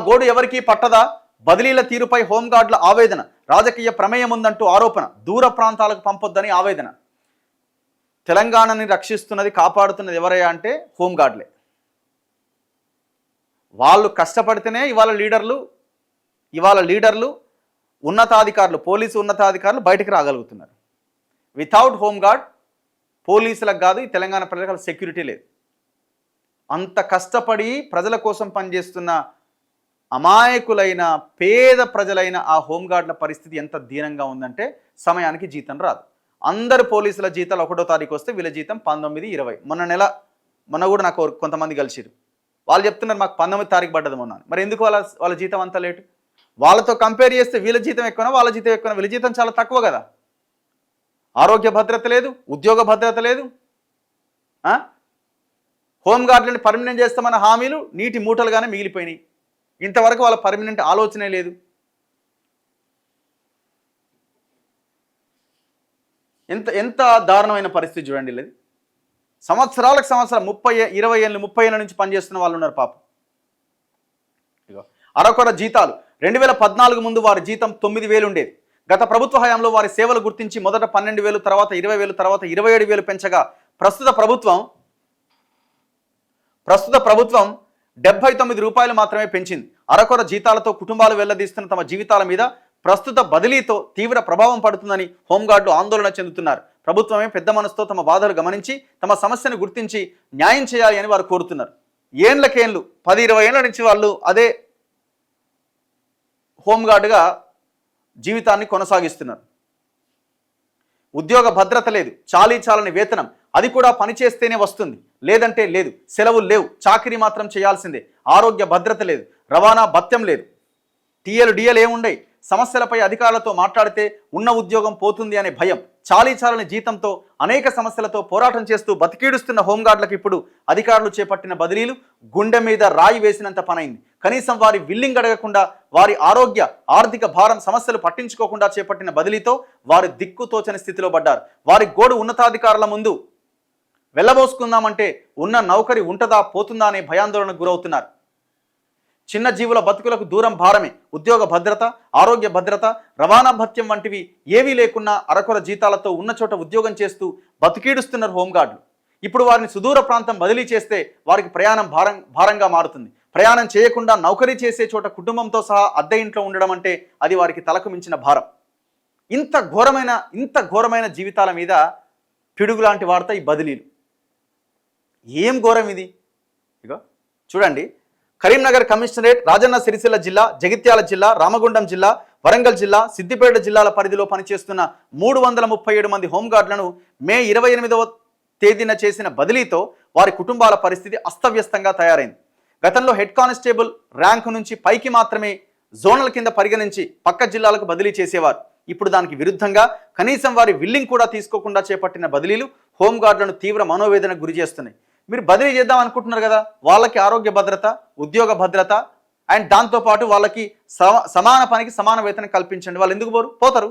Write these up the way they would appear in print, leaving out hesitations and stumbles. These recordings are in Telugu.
గోడు ఎవరికీ పట్టదా? బదిలీల తీరుపై హోంగార్డుల ఆవేదన. రాజకీయ ప్రమేయం ఉందంటూ ఆరోపణ. దూర ప్రాంతాలకు పంపొద్దని ఆవేదన. తెలంగాణని రక్షిస్తున్నది, కాపాడుతున్నది ఎవరయ్యా అంటే హోంగార్డులే. వాళ్ళు కష్టపడితేనే ఇవాళ లీడర్లు ఉన్నతాధికారులు, పోలీసు ఉన్నతాధికారులు బయటకు రాగలుగుతున్నారు. వితౌట్ హోంగార్డ్ పోలీసులకు కాదు, ఈ తెలంగాణ ప్రజలకు సెక్యూరిటీ లేదు. అంత కష్టపడి ప్రజల కోసం పనిచేస్తున్న అమాయకులైన పేద ప్రజలైన ఆ హోంగార్డుల పరిస్థితి ఎంత దీనంగా ఉందంటే సమయానికి జీతం రాదు. అందరు పోలీసుల జీతాలు 1వ తారీఖు వస్తే వీళ్ళ జీతం 19, 20. మొన్న కూడా నాకు కొంతమంది కలిసిరు. వాళ్ళు చెప్తున్నారు మాకు 19 తారీఖు పడ్డది మొన్న. మరి ఎందుకు వాళ్ళ జీతం అంత లేటు? వాళ్ళతో కంపేర్ చేస్తే వీళ్ళ జీతం ఎక్కువనా వాళ్ళ జీతం ఎక్కువనా? వీళ్ళ జీతం చాలా తక్కువ కదా. ఆరోగ్య భద్రత లేదు, ఉద్యోగ భద్రత లేదు. హోంగార్డులని పర్మనెంట్ చేస్తామన్న హామీలు నీటి మూటలుగానే మిగిలిపోయినాయి. ఇంతవరకు వాళ్ళ పర్మనెంట్ ఆలోచనే లేదు. ఎంత దారుణమైన పరిస్థితి చూడండి. లేదు సంవత్సరాలకు సంవత్సరం 20 ఏళ్ళు 30 ఏళ్ళ నుంచి పనిచేస్తున్న వాళ్ళు ఉన్నారు పాపం. ఇగో అరకొర జీతాలు. 2014 ముందు వారి జీతం 9,000 ఉండేది. గత ప్రభుత్వ హయాంలో వారి సేవలు గుర్తించి మొదట 12,000, తర్వాత 20,000, తర్వాత 27,000 పెంచగా ప్రస్తుత ప్రభుత్వం 79 రూపాయలు మాత్రమే పెంచింది. అరకొర జీతాలతో కుటుంబాలు వెళ్లదీస్తున్న తమ జీవితాల మీద ప్రస్తుత బదిలీతో తీవ్ర ప్రభావం పడుతుందని హోంగార్డులు ఆందోళన చెందుతున్నారు. ప్రభుత్వమే పెద్ద మనసుతో తమ బాధలు గమనించి తమ సమస్యను గుర్తించి న్యాయం చేయాలి అని వారు కోరుతున్నారు. ఏండ్లకేండ్లు 10-20 ఏళ్ల నుంచి వాళ్ళు అదే హోంగార్డుగా జీవితాన్ని కొనసాగిస్తున్నారు. ఉద్యోగ భద్రత లేదు, చాలని వేతనం, అది కూడా పనిచేస్తేనే వస్తుంది, లేదంటే లేదు. సెలవులు లేవు, చాకిరీ మాత్రం చేయాల్సిందే. ఆరోగ్య భద్రత లేదు, రవాణా భత్యం లేదు, టీఎల్ ఏముండయి. సమస్యలపై అధికారులతో మాట్లాడితే ఉన్న ఉద్యోగం పోతుంది అనే భయం. చాలని జీతంతో అనేక సమస్యలతో పోరాటం చేస్తూ బతికీడుస్తున్న హోంగార్డులకు ఇప్పుడు అధికారులు చేపట్టిన బదిలీలు గుండె మీద రాయి వేసినంత పనైంది. కనీసం వారి విల్లింగ్ అడగకుండా, వారి ఆరోగ్య ఆర్థిక భారం సమస్యలు పట్టించుకోకుండా చేపట్టిన బదిలీతో వారి దిక్కుతోచని స్థితిలో పడ్డారు. వారి గోడు ఉన్నతాధికారుల ముందు వెళ్ళబోసుకుందామంటే ఉన్న నౌకరి ఉంటదా పోతుందా అనే భయాందోళనకు గురవుతున్నారు. చిన్న జీవుల బతుకులకు దూరం భారమే. ఉద్యోగ భద్రత, ఆరోగ్య భద్రత, రవాణా భత్యం వంటివి ఏవీ లేకున్నా అరకొర జీతాలతో ఉన్న చోట ఉద్యోగం చేస్తూ బతికీడుస్తున్నారు హోంగార్డులు. ఇప్పుడు వారిని సుదూర ప్రాంతం బదిలీ చేస్తే వారికి ప్రయాణం భారంగా మారుతుంది. ప్రయాణం చేయకుండా నౌకరీ చేసే చోట కుటుంబంతో సహా అద్దె ఇంట్లో ఉండడం అంటే అది వారికి తలకు మించిన భారం. ఇంత ఘోరమైన జీవితాల మీద పిడుగులాంటి వార్త ఈ బదిలీలు. ఏం ఘోరం ఇది? ఇగో చూడండి, కరీంనగర్ కమిషనరేట్, రాజన్న సిరిసిల్ల జిల్లా, జగిత్యాల జిల్లా, రామగుండం జిల్లా, వరంగల్ జిల్లా, సిద్దిపేట జిల్లాల పరిధిలో పనిచేస్తున్న 337 మంది హోంగార్డులను మే 28వ తేదీన చేసిన బదిలీతో వారి కుటుంబాల పరిస్థితి అస్తవ్యస్తంగా తయారైంది. గతంలో హెడ్ కానిస్టేబుల్ ర్యాంకు నుంచి పైకి మాత్రమే జోనల్ కింద పరిగణించి పక్క జిల్లాలకు బదిలీ చేసేవారు. ఇప్పుడు దానికి విరుద్ధంగా కనీసం వారి విల్లింగ్ కూడా తీసుకోకుండా చేపట్టిన బదిలీలు హోంగార్డులను తీవ్ర మనోవేదనకు గురి చేస్తున్నాయి. మీరు బదిలీ చేద్దాం అనుకుంటున్నారు కదా, వాళ్ళకి ఆరోగ్య భద్రత, ఉద్యోగ భద్రత అండ్ దాంతోపాటు వాళ్ళకి సమాన పనికి సమాన వేతనం కల్పించండి. వాళ్ళు ఎందుకు పోతారు?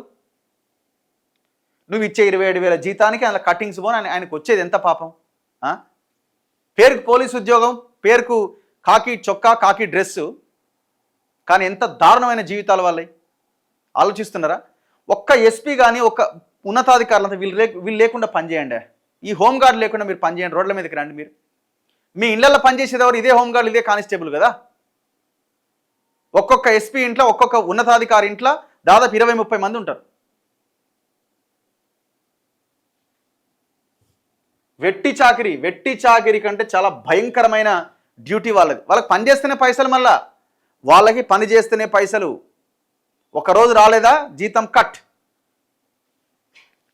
నువ్వు ఇచ్చే 27,000 జీతానికి ఆయన కట్టింగ్స్ పోని ఆయనకు వచ్చేది ఎంత పాపం? పేరుకు పోలీసు ఉద్యోగం, పేరుకు కాకి చొక్కా, కాకి డ్రెస్సు, కానీ ఎంత దారుణమైన జీవితాలు వాళ్ళవి ఆలోచిస్తున్నారా? ఒక్క ఎస్పీ కానీ ఒక్క ఉన్నతాధికారులంతా వీళ్ళు లేకుండా పనిచేయండి. ఈ హోంగార్డు లేకుండా మీరు పనిచేయండి, రోడ్ల మీదకి రండి. మీరు మీ ఇళ్లలో పనిచేసేది ఎవరు? ఇదే హోంగార్డు, ఇదే కానిస్టేబుల్ కదా. ఒక్కొక్క ఎస్పీ ఇంట్లో, ఒక్కొక్క ఉన్నతాధికారి ఇంట్లో దాదాపు 20-30 మంది ఉంటారు. వెట్టి చాకిరీ కంటే చాలా భయంకరమైన డ్యూటీ వాళ్ళది. వాళ్ళకి పని చేస్తేనే పైసలు, మళ్ళా వాళ్ళకి పని చేస్తేనే పైసలు. ఒకరోజు రాలేదా జీతం cut.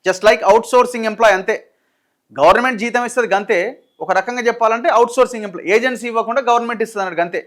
Just like outsourcing employee అంతే. గవర్నమెంట్ జీతం ఇస్తుంది గంతే. ఒక రకంగా చెప్పాలంటే అవుట్ సోర్సింగ్ ఎంప్లాయ్, ఏజెన్సీ ఇవ్వకుండా గవర్నమెంట్ ఇస్తుంది అన్నట్టు గంతే.